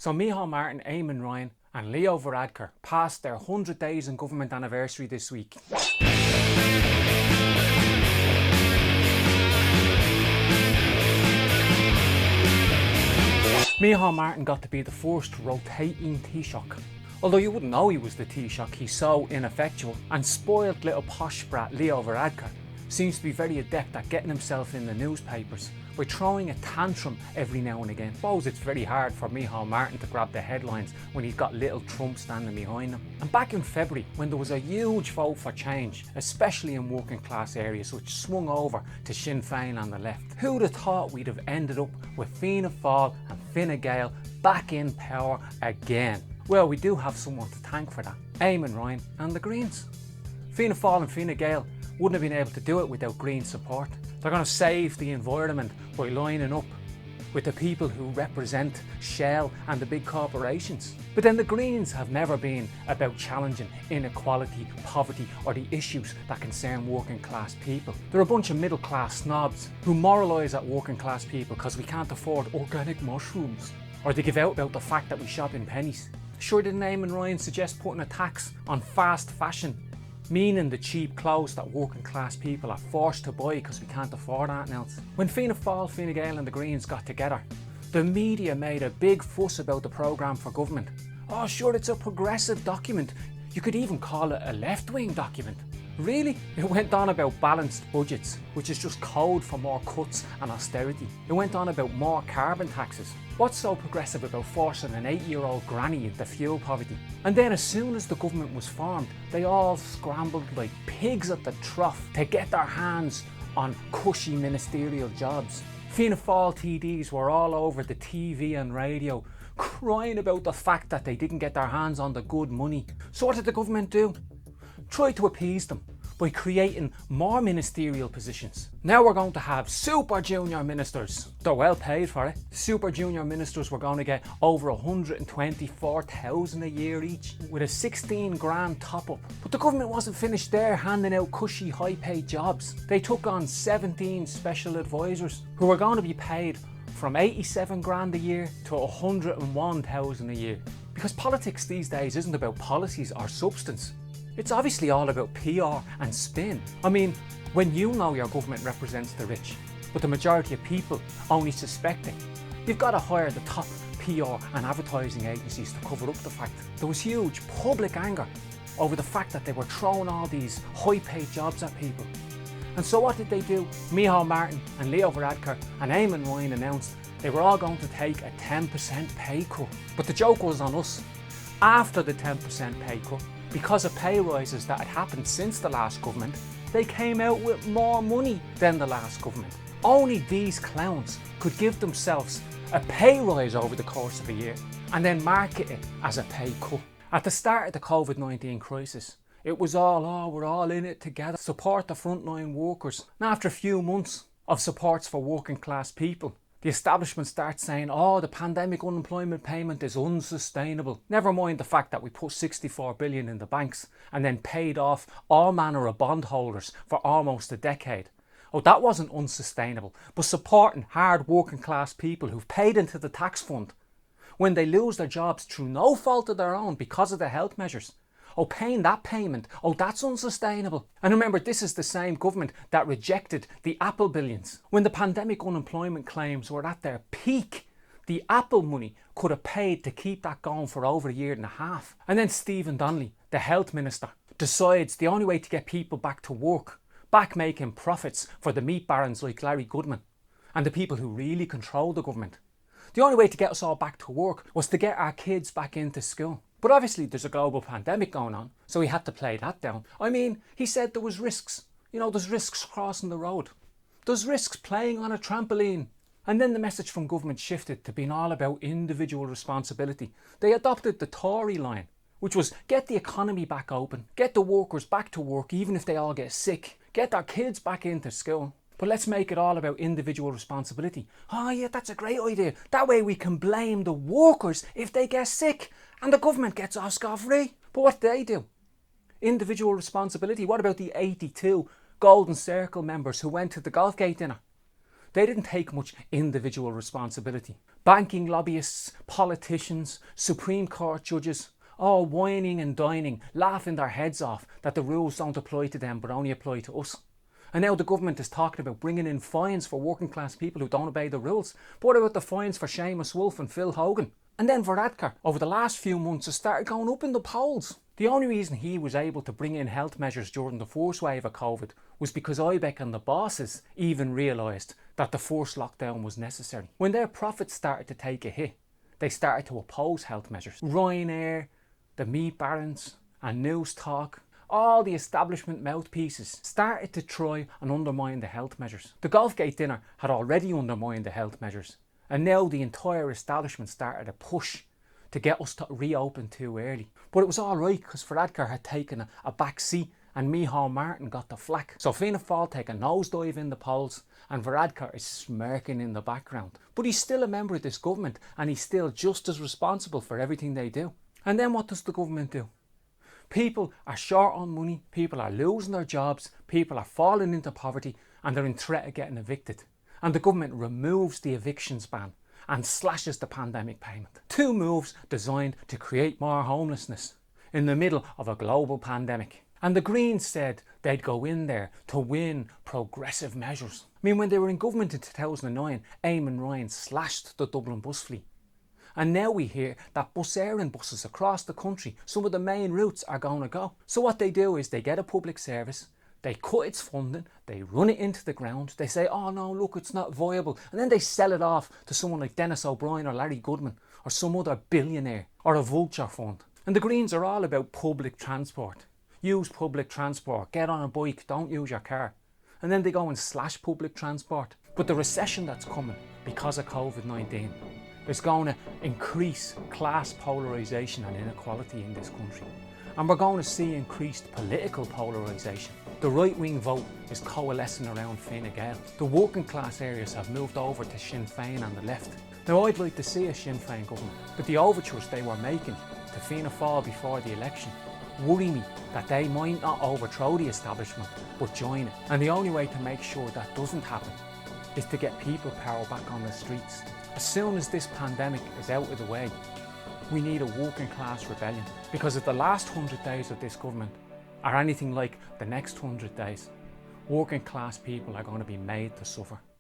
So Micheál Martin, Eamon Ryan and Leo Varadkar passed their 100 days in government anniversary this week. Micheál Martin got to be the first rotating Taoiseach. Although you wouldn't know he was the Taoiseach, he's so ineffectual, and spoiled little posh brat Leo Varadkar seems to be very adept at getting himself in the newspapers by throwing a tantrum every now and again. I suppose it's very hard for Micheál Martin to grab the headlines when he's got little Trump standing behind him. And back in February, when there was a huge vote for change, especially in working class areas, which swung over to Sinn Féin on the left, who'd have thought we'd have ended up with Fianna Fáil and Fine Gael back in power again? Well, we do have someone to thank for that: Eamon Ryan and the Greens. Fianna Fáil and Fine Gael wouldn't have been able to do it without Green support. They're going to save the environment by lining up with the people who represent Shell and the big corporations. But then the Greens have never been about challenging inequality, poverty or the issues that concern working class people. They're a bunch of middle class snobs who moralise at working class people because we can't afford organic mushrooms, or they give out about the fact that we shop in pennies. Sure, didn't Eamon Ryan suggest putting a tax on fast fashion, meaning the cheap clothes that working class people are forced to buy because we can't afford anything else? When Fianna Fáil, Fine Gael and the Greens got together, the media made a big fuss about the programme for government. Oh sure, it's a progressive document. You could even call it a left-wing document. Really? It went on about balanced budgets, which is just code for more cuts and austerity. It went on about more carbon taxes. What's so progressive about forcing an 8-year-old granny into fuel poverty? And then as soon as the government was formed, they all scrambled like pigs at the trough to get their hands on cushy ministerial jobs. Fianna Fáil TDs were all over the TV and radio crying about the fact that they didn't get their hands on the good money. So what did the government do? Try to appease them by creating more ministerial positions. Now we're going to have super junior ministers. They're well paid for it. Super junior ministers were going to get over 124,000 a year each, with a 16 grand top up. But the government wasn't finished there handing out cushy high paid jobs. They took on 17 special advisors who were going to be paid from 87 grand a year to 101,000 a year. Because politics these days isn't about policies or substance. It's obviously all about PR and spin. I mean, when you know your government represents the rich, but the majority of people only suspect it, you've got to hire the top PR and advertising agencies to cover up the fact. There was huge public anger over the fact that they were throwing all these high-paid jobs at people. And so what did they do? Micheál Martin and Leo Varadkar and Eamon Ryan announced they were all going to take a 10% pay cut. But the joke was on us. After the 10% pay cut, because of pay rises that had happened since the last government, they came out with more money than the last government. Only these clowns could give themselves a pay rise over the course of a year and then market it as a pay cut. At the start of the COVID-19 crisis, it was all, oh, we're all in it together, support the frontline workers. And after a few months of supports for working class people, the establishment starts saying, oh, the pandemic unemployment payment is unsustainable. Never mind the fact that we put 64 billion in the banks and then paid off all manner of bondholders for almost a decade. Oh, that wasn't unsustainable. But supporting hard working class people who've paid into the tax fund when they lose their jobs through no fault of their own because of the health measures, oh, paying that payment, oh, that's unsustainable. And remember, this is the same government that rejected the Apple billions. When the pandemic unemployment claims were at their peak, the Apple money could have paid to keep that going for over a year and a half. And then Stephen Donnelly, the health minister, decides the only way to get people back to work, back making profits for the meat barons like Larry Goodman and the people who really control the government, the only way to get us all back to work was to get our kids back into school. But obviously there's a global pandemic going on, so he had to play that down. I mean, he said there was risks. You know, there's risks crossing the road. There's risks playing on a trampoline. And then the message from government shifted to being all about individual responsibility. They adopted the Tory line, which was get the economy back open, get the workers back to work even if they all get sick, get our kids back into school. But let's make it all about individual responsibility. Oh yeah, that's a great idea. That way we can blame the workers if they get sick and the government gets off scot-free. But what do they do? Individual responsibility. What about the 82 Golden Circle members who went to the Golfgate dinner? They didn't take much individual responsibility. Banking lobbyists, politicians, Supreme Court judges, all whining and dining, laughing their heads off that the rules don't apply to them but only apply to us. And now the government is talking about bringing in fines for working class people who don't obey the rules. But what about the fines for Seamus Wolfe and Phil Hogan? And then Varadkar, over the last few months, has started going up in the polls. The only reason he was able to bring in health measures during the first wave of COVID was because IBEC and the bosses even realised that the first lockdown was necessary. When their profits started to take a hit, they started to oppose health measures. Ryanair, the meat barons and News Talk, all the establishment mouthpieces started to try and undermine the health measures. The Golfgate dinner had already undermined the health measures, and now the entire establishment started a push to get us to reopen too early. But it was alright because Varadkar had taken a back seat and Micheál Martin got the flack. So Fianna Fáil take a nosedive in the polls and Varadkar is smirking in the background. But he's still a member of this government and he's still just as responsible for everything they do. And then what does the government do? People are short on money, people are losing their jobs, people are falling into poverty and they're in threat of getting evicted. And the government removes the evictions ban and slashes the pandemic payment. Two moves designed to create more homelessness in the middle of a global pandemic. And the Greens said they'd go in there to win progressive measures. I mean, when they were in government in 2009, Eamon Ryan slashed the Dublin bus fleet. And now we hear that bus airing buses across the country, some of the main routes are going to go. So what they do is they get a public service, they cut its funding, they run it into the ground, they say, oh no, look, it's not viable. And then they sell it off to someone like Dennis O'Brien or Larry Goodman or some other billionaire or a vulture fund. And the Greens are all about public transport. Use public transport, get on a bike, don't use your car. And then they go and slash public transport. But the recession that's coming because of COVID-19 is going to increase class polarisation and inequality in this country. And we're going to see increased political polarisation. The right-wing vote is coalescing around Fine Gael. The working class areas have moved over to Sinn Féin and the left. Now I'd like to see a Sinn Féin government, but the overtures they were making to Fianna Fáil before the election worry me that they might not overthrow the establishment but join it. And the only way to make sure that doesn't happen is to get people power back on the streets. As soon as this pandemic is out of the way, we need a working class rebellion. Because if the last 100 days of this government are anything like the next 100 days, working class people are going to be made to suffer.